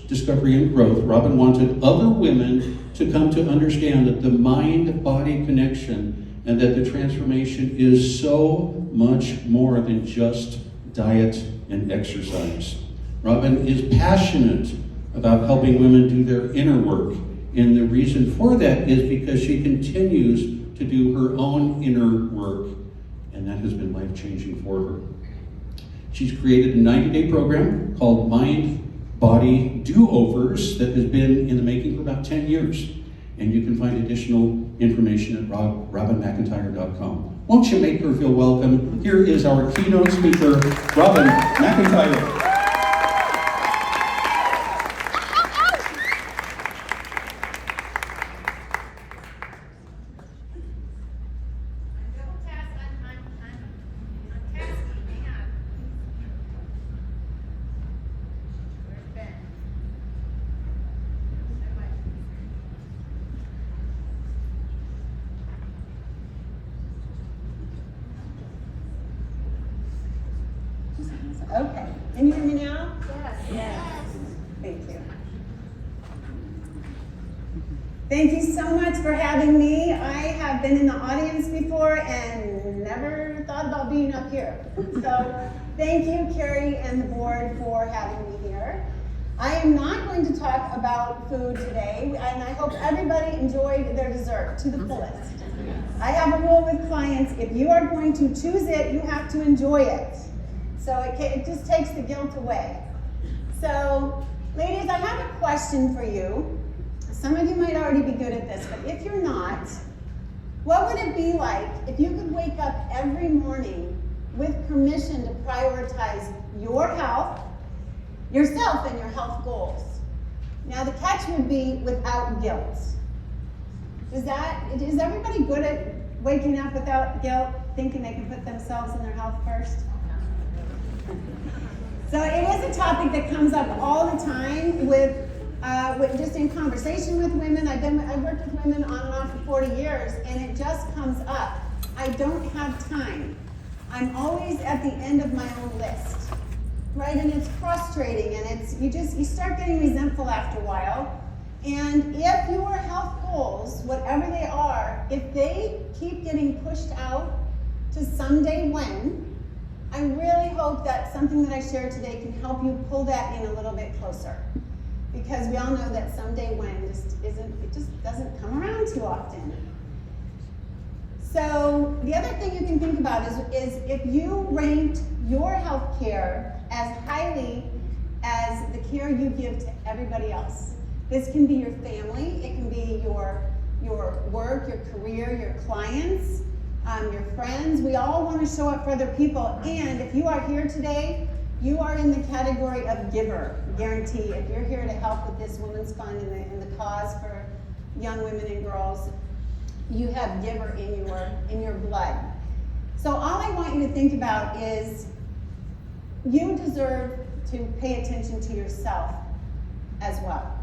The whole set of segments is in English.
discovery and growth, Robin wanted other women to come to understand that the mind-body connection and that the transformation is so much more than just diet and exercise. Robin is passionate about helping women do their inner work, and the reason for that is because she continues to do her own inner work, and that has been life-changing for her. She's created a 90-day program called Mind Body Do-Overs that has been in the making for about 10 years. And you can find additional information at robinmcintyre.com. Won't you make her feel welcome? Here is our keynote speaker, Robin McIntyre. Okay. Can you hear me now? Yes. Yes. Thank you. Thank you so much for having me. I have been in the audience before and never thought about being up here. So thank you, Carrie and the board, for having me here. I am not going to talk about food today, and I hope everybody enjoyed their dessert to the fullest. I have a rule with clients: if you are going to choose it, you have to enjoy it. So it just takes the guilt away. So, ladies, I have a question for you. Some of you might already be good at this, but if you're not, what would it be like if you could wake up every morning with permission to prioritize your health, yourself, and your health goals? Now, the catch would be without guilt. Is everybody good at waking up without guilt, thinking they can put themselves and their health first? So it is a topic that comes up all the time with just in conversation with women. I've worked with women on and off for 40 years, and it just comes up. I don't have time. I'm always at the end of my own list, right? And it's frustrating, and you start getting resentful after a while. And if your health goals, whatever they are, if they keep getting pushed out to someday when, I really hope that something that I share today can help you pull that in a little bit closer. Because we all know that someday when just doesn't come around too often. So the other thing you can think about is if you ranked your health care as highly as the care you give to everybody else. This can be your family, it can be your work, your career, your clients, your friends. We all want to show up for other people. And if you are here today, you are in the category of giver, guarantee. If you're here to help with this Women's Fund and the cause for young women and girls, you have giver in your blood. So all I want you to think about is you deserve to pay attention to yourself as well.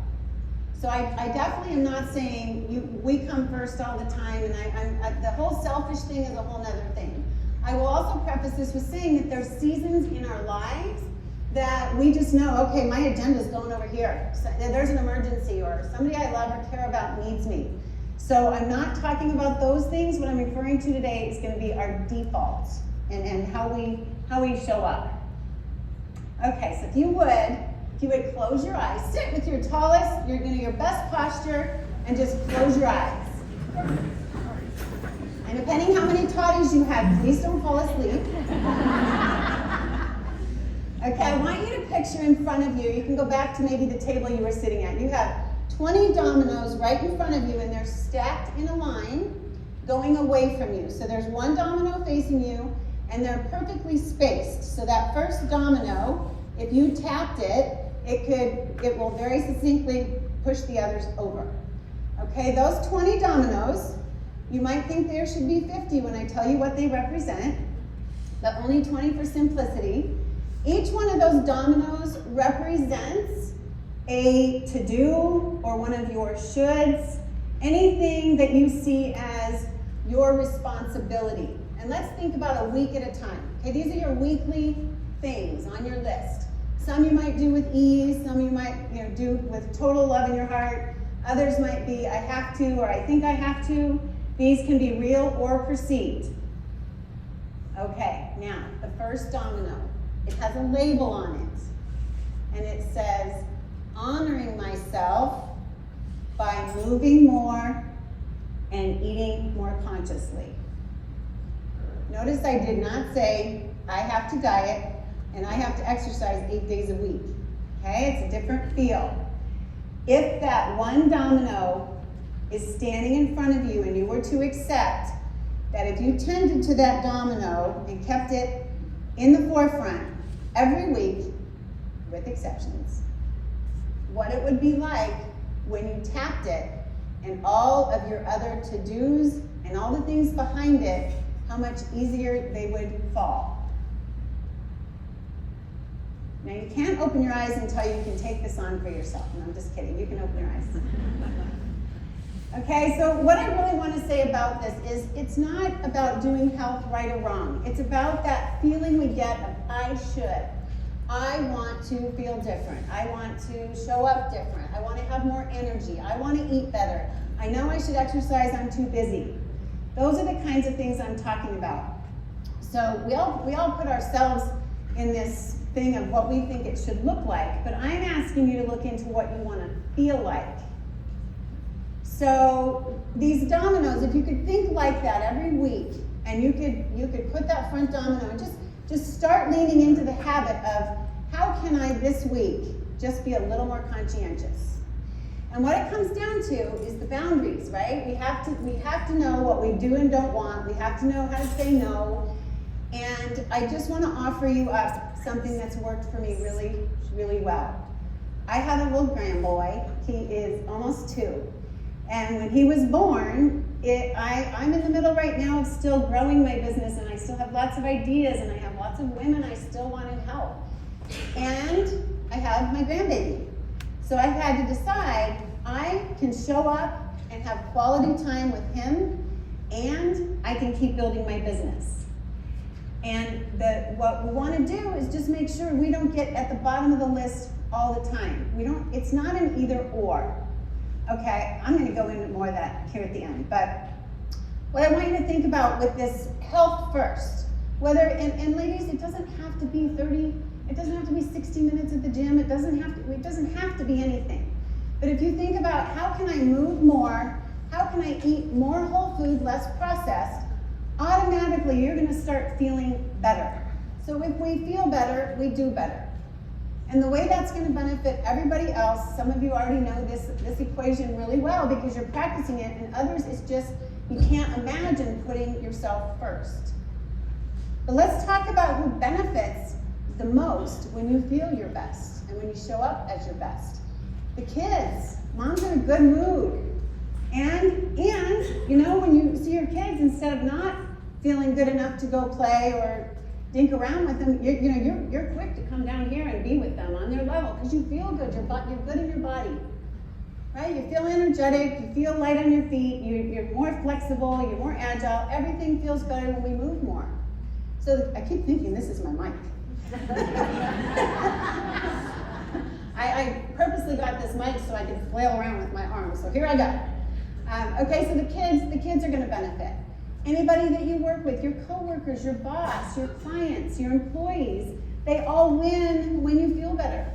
So I definitely am not saying we come first all the time, and the whole selfish thing is a whole nother thing. I will also preface this with saying that there's seasons in our lives that we just know, okay, my agenda's going over here. So there's an emergency, or somebody I love or care about needs me. So I'm not talking about those things. What I'm referring to today is going to be our default and how we show up. Okay, so if you would close your eyes, sit with your tallest, your best posture, and just close your eyes. And depending how many toddies you have, please don't fall asleep. Okay, I want you to picture in front of you, you can go back to maybe the table you were sitting at. You have 20 dominoes right in front of you, and they're stacked in a line going away from you. So there's one domino facing you, and they're perfectly spaced. So that first domino, if you tapped it, it will very succinctly push the others over. Okay, those 20 dominoes, you might think there should be 50 when I tell you what they represent, but only 20 for simplicity. Each one of those dominoes represents a to-do or one of your shoulds, anything that you see as your responsibility. And let's think about a week at a time. Okay, these are your weekly things on your list. Some you might do with ease, some you might do with total love in your heart. Others might be, I have to, or I think I have to. These can be real or perceived. Okay, now, the first domino. It has a label on it. And it says, honoring myself by moving more and eating more consciously. Notice I did not say, I have to diet and I have to exercise 8 days a week. Okay, it's a different feel. If that one domino is standing in front of you and you were to accept that if you tended to that domino and kept it in the forefront every week, with exceptions, what it would be like when you tapped it and all of your other to-dos and all the things behind it, how much easier they would fall. Now you can't open your eyes until you can take this on for yourself. No, I'm just kidding, you can open your eyes. Okay, so what I really want to say about this is it's not about doing health right or wrong. It's about that feeling we get of I should. I want to feel different. I want to show up different. I want to have more energy. I want to eat better. I know I should exercise, I'm too busy. Those are the kinds of things I'm talking about. So we all put ourselves in this thing of what we think it should look like, but I'm asking you to look into what you want to feel like. So these dominoes, if you could think like that every week, and you could put that front domino and just start leaning into the habit of how can I this week just be a little more conscientious. And what it comes down to is the boundaries, right? We have to know what we do and don't want. We have to know how to say no. And I just want to offer you up something that's worked for me really, really well. I have a little grandboy. He is almost 2. And when he was born, I'm in the middle right now of still growing my business, and I still have lots of ideas, and I have lots of women I still want to help. And I have my grandbaby. So I had to decide I can show up and have quality time with him, and I can keep building my business. And what we want to do is just make sure we don't get at the bottom of the list all the time. It's not an either or. Okay, I'm going to go into more of that here at the end. But what I want you to think about with this health first, and ladies, it doesn't have to be 30, it doesn't have to be 60 minutes at the gym, it doesn't have to be anything. But if you think about how can I move more, how can I eat more whole food, less processed, automatically you're going to start feeling better. So if we feel better, we do better. And the way that's going to benefit everybody else, some of you already know this equation really well because you're practicing it, and others it's just you can't imagine putting yourself first. But let's talk about who benefits the most when you feel your best and when you show up as your best. The kids. Mom's in a good mood. And you know, when you see your kids, instead of not feeling good enough to go play or dink around with them, you're quick to come down here and be with them on their level because you feel good. You're good in your body, right? You feel energetic. You feel light on your feet. You're more flexible. You're more agile. Everything feels better when we move more. So I keep thinking this is my mic. I purposely got this mic so I could flail around with my arms. So here I go. Okay, so the kids are going to benefit. Anybody that you work with, your coworkers, your boss, your clients, your employees, they all win when you feel better.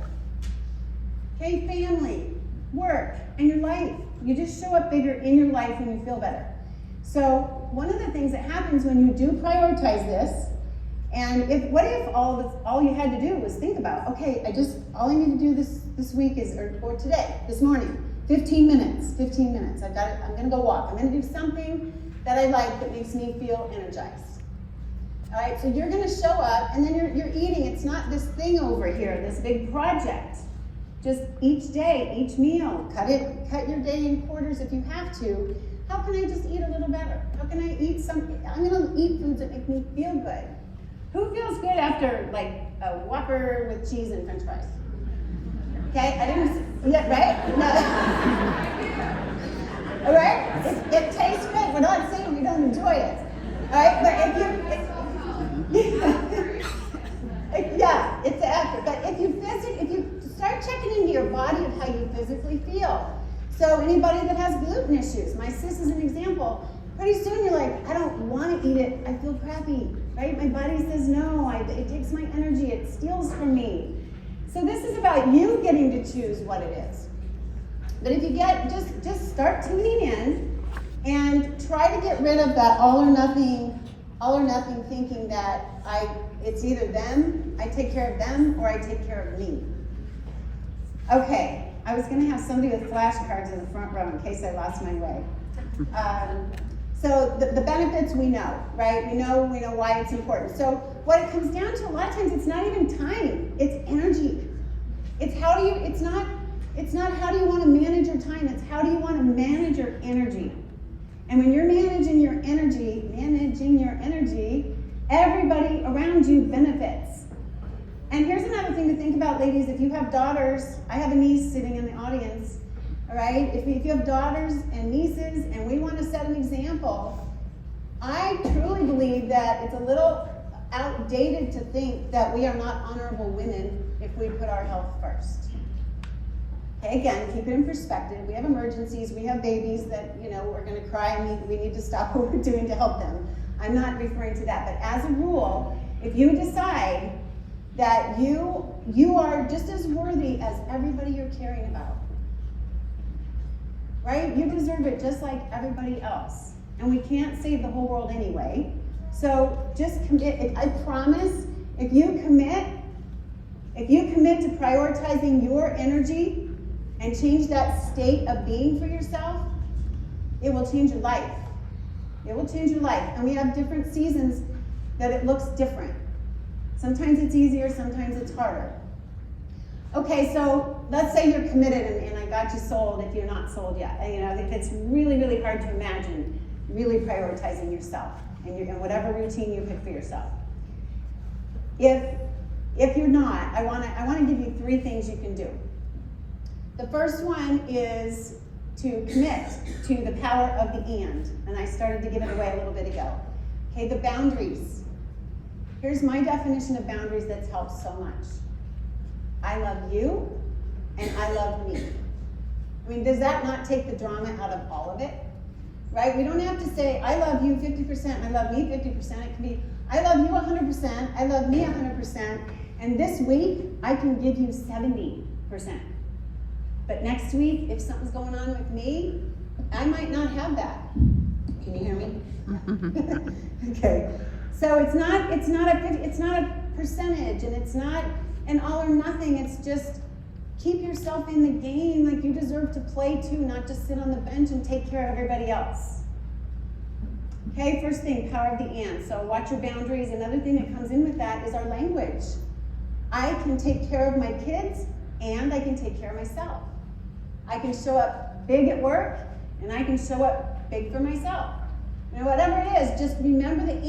Okay, family, work, and your life. You just show up bigger in your life when you feel better. So one of the things that happens when you do prioritize this, and what if all you had to do was think about, okay, all I need to do this week is, or today, this morning, 15 minutes. I'm gonna go walk. I'm gonna do something that I like that makes me feel energized. All right, so you're gonna show up and then you're eating. It's not this thing over here, this big project. Just each day, each meal, cut your day in quarters if you have to. How can I just eat a little better? How can I eat something? I'm gonna eat foods that make me feel good. Who feels good after like a Whopper with cheese and French fries? Okay, right? No. All right? It tastes good. We're not saying we don't enjoy it. All right? But yeah, it's after. But if you start checking into your body of how you physically feel. So anybody that has gluten issues, my sis is an example. Pretty soon you're like, I don't want to eat it. I feel crappy, right? My body says no. It takes my energy. It steals from me. So this is about you getting to choose what it is. But if you get, just start tuning in and try to get rid of that all or nothing thinking that it's either them, I take care of them, or I take care of me. Okay, I was going to have somebody with flashcards in the front row in case I lost my way. So the benefits we know, right? We know why it's important. So what it comes down to a lot of times, it's not even time, it's energy. It's not how do you want to manage your time, it's how do you want to manage your energy. And when you're managing your energy, everybody around you benefits. And here's another thing to think about, ladies. If you have daughters, I have a niece sitting in the audience, all right? If you have daughters and nieces and we want to set an example, I truly believe that it's a little outdated to think that we are not honorable women if we put our health first. Okay, again, keep it in perspective. We have emergencies, we have babies that, we're going to cry and we need to stop what we're doing to help them. I'm not referring to that, but as a rule, if you decide that you are just as worthy as everybody you're caring about, right? You deserve it just like everybody else. And we can't save the whole world anyway. So just commit. I promise, if you commit to prioritizing your energy and change that state of being for yourself, it will change your life. It will change your life. And we have different seasons that it looks different. Sometimes it's easier, sometimes it's harder. Okay, so let's say you're committed and I got you sold if you're not sold yet. If it's really, really hard to imagine really prioritizing yourself and whatever routine you pick for yourself. If you're not, I want to give you 3 things you can do. The first one is to commit to the power of the and I started to give it away a little bit ago. Okay, the boundaries. Here's my definition of boundaries that's helped so much. I love you, and I love me. I mean, does that not take the drama out of all of it? Right? We don't have to say, I love you 50%, I love me 50%. It can be, I love you 100%, I love me 100%, and this week, I can give you 70%. But next week, if something's going on with me, I might not have that. Can you hear me? Okay. So it's not a percentage, and it's not an all or nothing. It's just keep yourself in the game like you deserve to play too, not just sit on the bench and take care of everybody else. Okay, first thing, power of the and. So watch your boundaries. Another thing that comes in with that is our language. I can take care of my kids and I can take care of myself. I can show up big at work and I can show up big for myself. Whatever it is, just remember the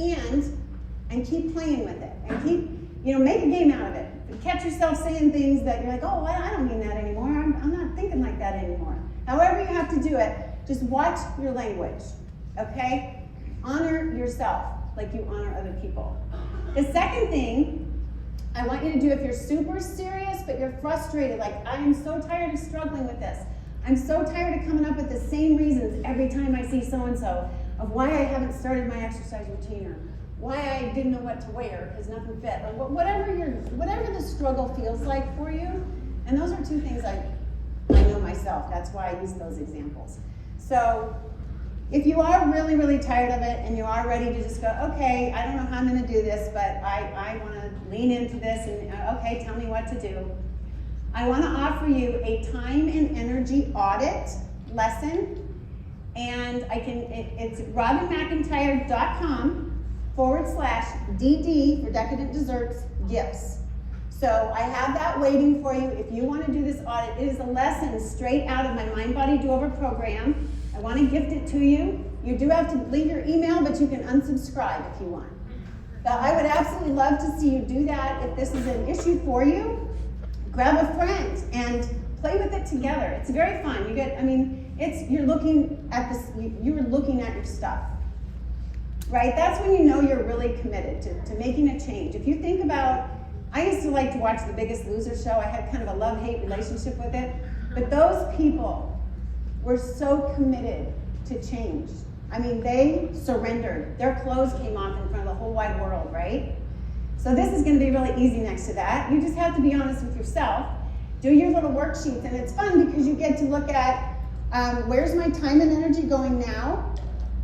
and keep playing with it. And keep, make a game out of it. Catch yourself saying things that you're like, oh, I don't mean that anymore. I'm not thinking like that anymore. However you have to do it, just watch your language, okay? Honor yourself like you honor other people. The second thing I want you to do, if you're super serious but you're frustrated, like I am so tired of struggling with this. I'm so tired of coming up with the same reasons every time I see so-and-so of why I haven't started my exercise routine or why I didn't know what to wear because nothing fit, or whatever the struggle feels like for you. And those are 2 things I know myself. That's why I use those examples. So if you are really, really tired of it and you are ready to just go, okay, I don't know how I'm going to do this, but I want to lean into this and okay, tell me what to do. I want to offer you a time and energy audit lesson, and it's robinmcintyre.com/DD for Decadent Desserts Gifts. So I have that waiting for you if you want to do this audit. It is a lesson straight out of my Mind Body Do-Over program. I want to gift it to you. You do have to leave your email, but you can unsubscribe if you want. So I would absolutely love to see you do that. If this is an issue for you, grab a friend and play with it together. It's very fun. You're looking at this. You're looking at your stuff, right? That's when you know you're really committed to making a change. If you think about, I used to like to watch The Biggest Loser show. I had kind of a love-hate relationship with it. But those those people were so committed to change. I mean, they surrendered. Their clothes came off in front of the whole wide world, right? So this is going to be really easy next to that. You just have to be honest with yourself. Do your little worksheets, and it's fun because you get to look at where's my time and energy going now?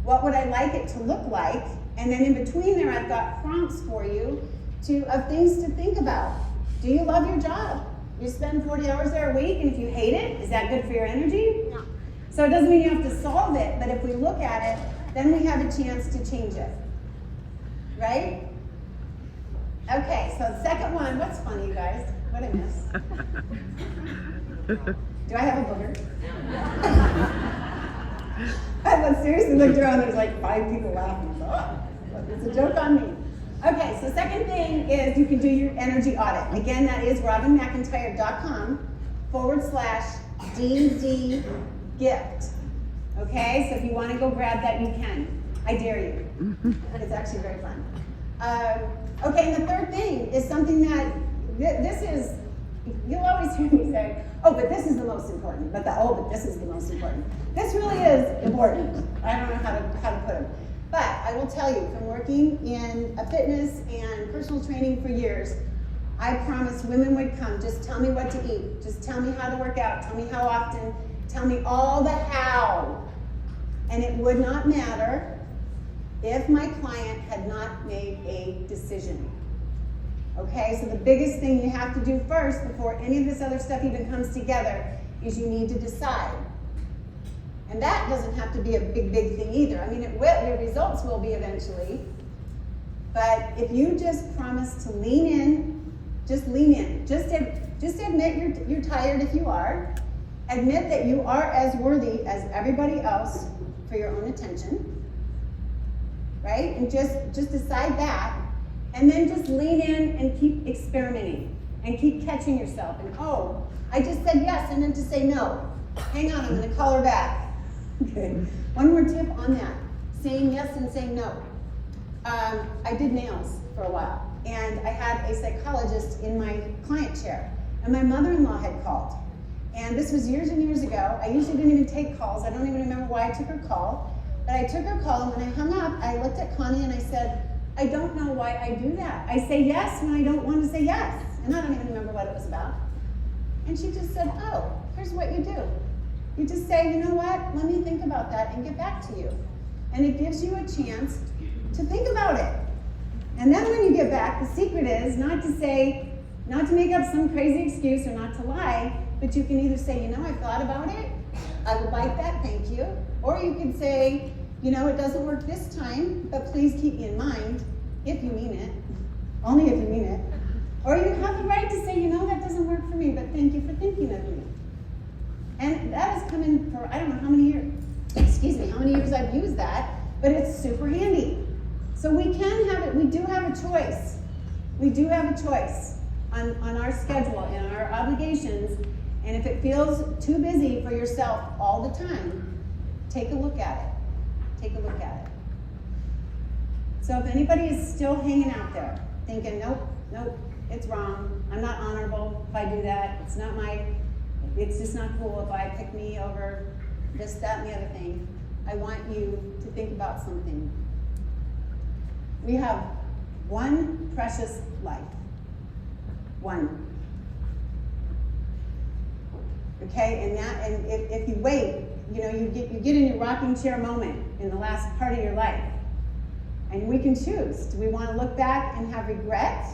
What would I like it to look like? And then in between there, I've got prompts for you of things to think about. Do you love your job? You spend 40 hours there a week, and if you hate it, is that good for your energy? No. So it doesn't mean you have to solve it, but if we look at it, then we have a chance to change it. Right? Okay, so the second one, what's funny, you guys? What did I miss? Do I have a booger? I seriously looked around, there's like 5 people laughing. Oh, it's a joke on me. Okay, so second thing is you can do your energy audit. Again, that is robinmcintyre.com/DD gift. Okay, so if you want to go grab that, you can. I dare you. It's actually very fun. Okay, and the third thing is something that this is, you'll always hear me say, oh, but this is the most important, but this is the most important. This really is important. I don't know how to put it. But I will tell you, from working in a fitness and personal training for years, I promised women would come, just tell me what to eat, just tell me how to work out, tell me how often, tell me all the how. And it would not matter if my client had not made a decision. Okay, so the biggest thing you have to do first before any of this other stuff even comes together is you need to decide. And that doesn't have to be a big thing either. I mean, it will, your results will be eventually. But if you just promise to lean in, just lean in. Just admit you're tired if you are. Admit that you are as worthy as everybody else for your own attention. Right? And just decide that. And then just lean in and keep experimenting. And keep catching yourself. And oh, I just said yes and then to say no. Hang on, I'm going to call her back. Okay. One more tip on that. Saying yes and saying no. I did nails for a while. And I had a psychologist in my client chair. And my mother-in-law had called. And this was years and years ago. I usually didn't even take calls. I don't even remember why I took her call. But I took her call, and when I hung up, I looked at Connie and I said, I don't know why I do that. I say yes when I don't want to say yes. And I don't even remember what it was about. And she just said, oh, here's what you do. You just say, you know what, let me think about that and get back to you. And it gives you a chance to think about it. And then when you get back, the secret is not to make up some crazy excuse or not to lie, but you can either say, you know, I've thought about it. I would like that, thank you. Or you can say, you know, it doesn't work this time, but please keep me in mind if you mean it. Only if you mean it. Or you have the right to say, you know, that doesn't work for me, but thank you for thinking of me. And that has come in for, I don't know how many years, how many years I've used that, but it's super handy. So we can have it, we do have a choice. We do have a choice on our schedule and our obligations. And if it feels too busy for yourself all the time, take a look at it. Take a look at it. So if anybody is still hanging out there, thinking, nope, it's wrong, I'm not honorable if I do that, it's just not cool if I pick me over this, that, and the other thing, I want you to think about something. We have one precious life. One. Okay, and if you wait, you know, you get in your rocking chair moment in the last part of your life. And we can choose. Do we want to look back and have regret?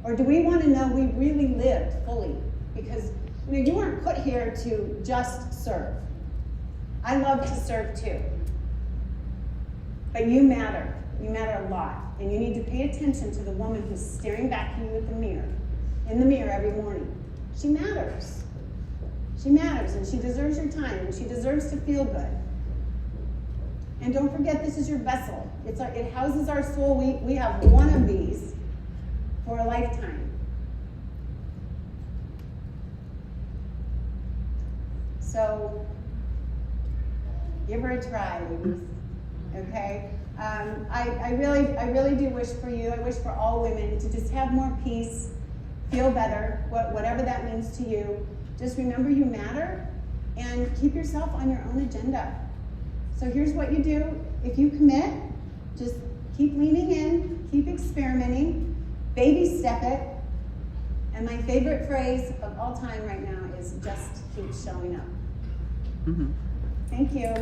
Or do we want to know we really lived fully? Because, you know, you weren't put here to just serve. I love to serve too. But you matter. You matter a lot. And you need to pay attention to the woman who's staring back at you in the mirror every morning. She matters. She matters, and she deserves your time, and she deserves to feel good. And don't forget, this is your vessel. It houses our soul. We have one of these for a lifetime. So, give her a try, ladies. Okay? I really do wish for you, I wish for all women to just have more peace, feel better, whatever that means to you. Just remember you matter and keep yourself on your own agenda. So here's what you do. If you commit, just keep leaning in, keep experimenting, baby step it. And my favorite phrase of all time right now is just keep showing up. Thank you.